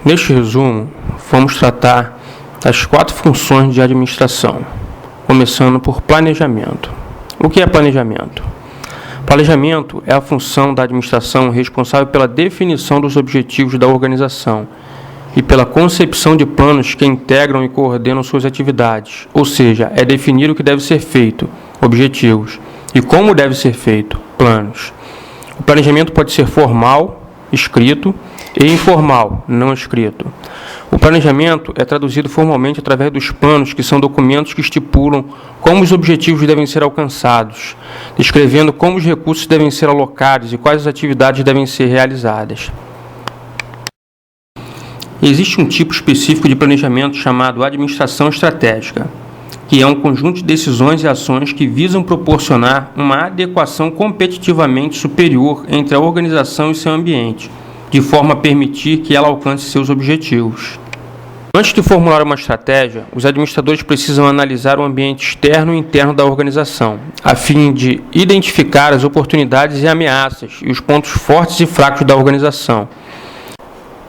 Neste resumo, vamos tratar das 4 funções de administração, começando por planejamento. O que é planejamento? Planejamento é a função da administração responsável pela definição dos objetivos da organização e pela concepção de planos que integram e coordenam suas atividades, ou seja, é definir o que deve ser feito, objetivos, e como deve ser feito, planos. O planejamento pode ser formal, escrito, e informal, não escrito. O planejamento é traduzido formalmente através dos planos, que são documentos que estipulam como os objetivos devem ser alcançados, descrevendo como os recursos devem ser alocados e quais as atividades devem ser realizadas. Existe um tipo específico de planejamento chamado administração estratégica, que é um conjunto de decisões e ações que visam proporcionar uma adequação competitivamente superior entre a organização e seu ambiente, de forma a permitir que ela alcance seus objetivos. Antes de formular uma estratégia, os administradores precisam analisar o ambiente externo e interno da organização, a fim de identificar as oportunidades e ameaças e os pontos fortes e fracos da organização.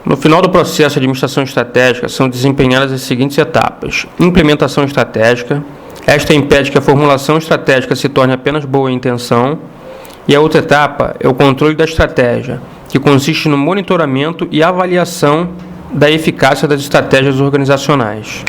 No final do processo de administração estratégica, são desempenhadas as seguintes etapas: implementação estratégica. Esta impede que a formulação estratégica se torne apenas boa intenção. E a outra etapa é o controle da estratégia, que consiste no monitoramento e avaliação da eficácia das estratégias organizacionais.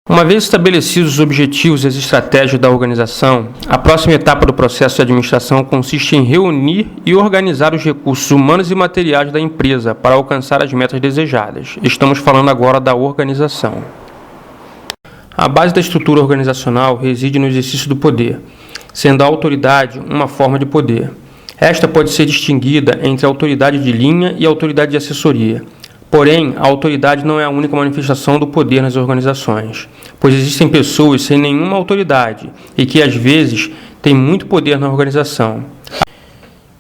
Uma vez estabelecidos os objetivos e as estratégias da organização, a próxima etapa do processo de administração consiste em reunir e organizar os recursos humanos e materiais da empresa para alcançar as metas desejadas. Estamos falando agora da organização. A base da estrutura organizacional reside no exercício do poder, sendo a autoridade uma forma de poder. Esta pode ser distinguida entre a autoridade de linha e a autoridade de assessoria. Porém, a autoridade não é a única manifestação do poder nas organizações, pois existem pessoas sem nenhuma autoridade e que, às vezes, têm muito poder na organização.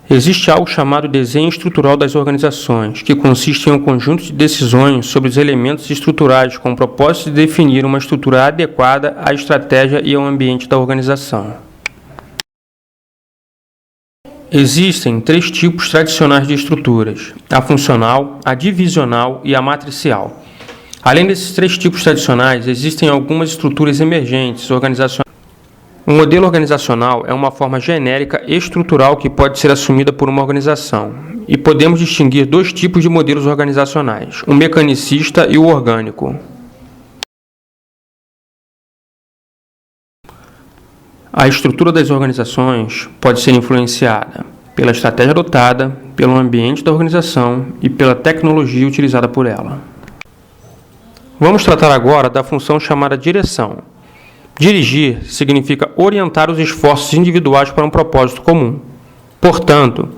Existe algo chamado desenho estrutural das organizações, que consiste em um conjunto de decisões sobre os elementos estruturais com o propósito de definir uma estrutura adequada à estratégia e ao ambiente da organização. Existem 3 tipos tradicionais de estruturas: a funcional, a divisional e a matricial. Além desses 3 tipos tradicionais, existem algumas estruturas emergentes organizacionais. O modelo organizacional é uma forma genérica estrutural que pode ser assumida por uma organização. E podemos distinguir 2 tipos de modelos organizacionais: o mecanicista e o orgânico. A estrutura das organizações pode ser influenciada pela estratégia adotada, pelo ambiente da organização e pela tecnologia utilizada por ela. Vamos tratar agora da função chamada direção. Dirigir significa orientar os esforços individuais para um propósito comum. Portanto,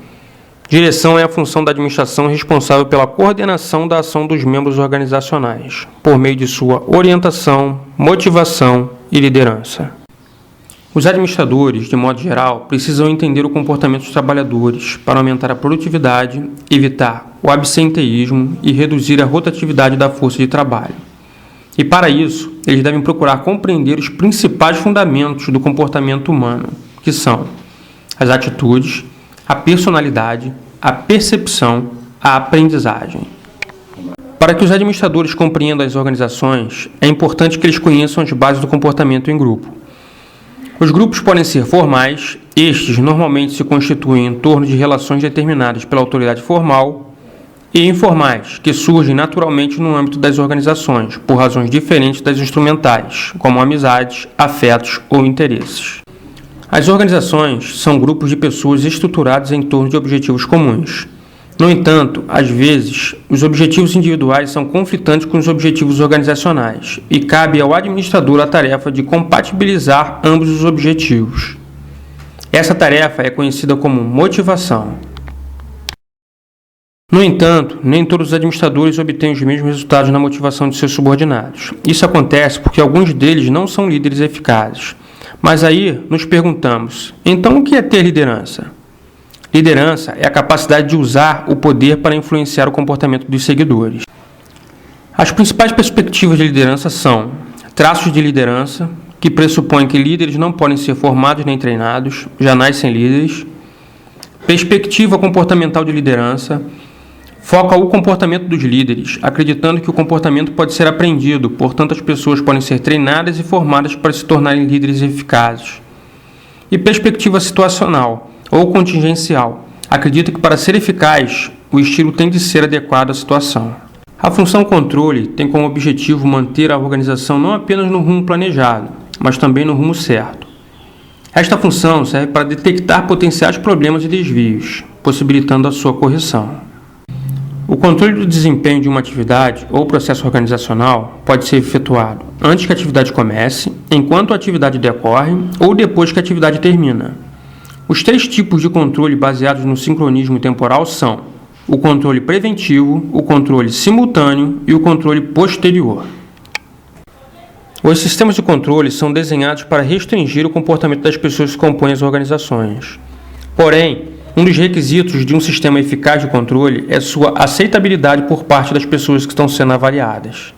direção é a função da administração responsável pela coordenação da ação dos membros organizacionais, por meio de sua orientação, motivação e liderança. Os administradores, de modo geral, precisam entender o comportamento dos trabalhadores para aumentar a produtividade, evitar o absenteísmo e reduzir a rotatividade da força de trabalho. E, para isso, eles devem procurar compreender os principais fundamentos do comportamento humano, que são as atitudes, a personalidade, a percepção, a aprendizagem. Para que os administradores compreendam as organizações, é importante que eles conheçam as bases do comportamento em grupo. Os grupos podem ser formais. Estes normalmente se constituem em torno de relações determinadas pela autoridade formal, e informais, que surgem naturalmente no âmbito das organizações, por razões diferentes das instrumentais, como amizades, afetos ou interesses. As organizações são grupos de pessoas estruturados em torno de objetivos comuns. No entanto, às vezes, os objetivos individuais são conflitantes com os objetivos organizacionais, e cabe ao administrador a tarefa de compatibilizar ambos os objetivos. Essa tarefa é conhecida como motivação. No entanto, nem todos os administradores obtêm os mesmos resultados na motivação de seus subordinados. Isso acontece porque alguns deles não são líderes eficazes. Mas aí nos perguntamos, então o que é ter liderança? Liderança é a capacidade de usar o poder para influenciar o comportamento dos seguidores. As principais perspectivas de liderança são traços de liderança, que pressupõem que líderes não podem ser formados nem treinados, já nascem líderes. Perspectiva comportamental de liderança, foca o comportamento dos líderes, acreditando que o comportamento pode ser aprendido, portanto as pessoas podem ser treinadas e formadas para se tornarem líderes eficazes. E perspectiva situacional ou contingencial, acredita que para ser eficaz, o estilo tem de ser adequado à situação. A função controle tem como objetivo manter a organização não apenas no rumo planejado, mas também no rumo certo. Esta função serve para detectar potenciais problemas e desvios, possibilitando a sua correção. O controle do desempenho de uma atividade ou processo organizacional pode ser efetuado antes que a atividade comece, enquanto a atividade decorre ou depois que a atividade termina. Os 3 tipos de controle baseados no sincronismo temporal são o controle preventivo, o controle simultâneo e o controle posterior. Os sistemas de controle são desenhados para restringir o comportamento das pessoas que compõem as organizações. Porém, um dos requisitos de um sistema eficaz de controle é sua aceitabilidade por parte das pessoas que estão sendo avaliadas.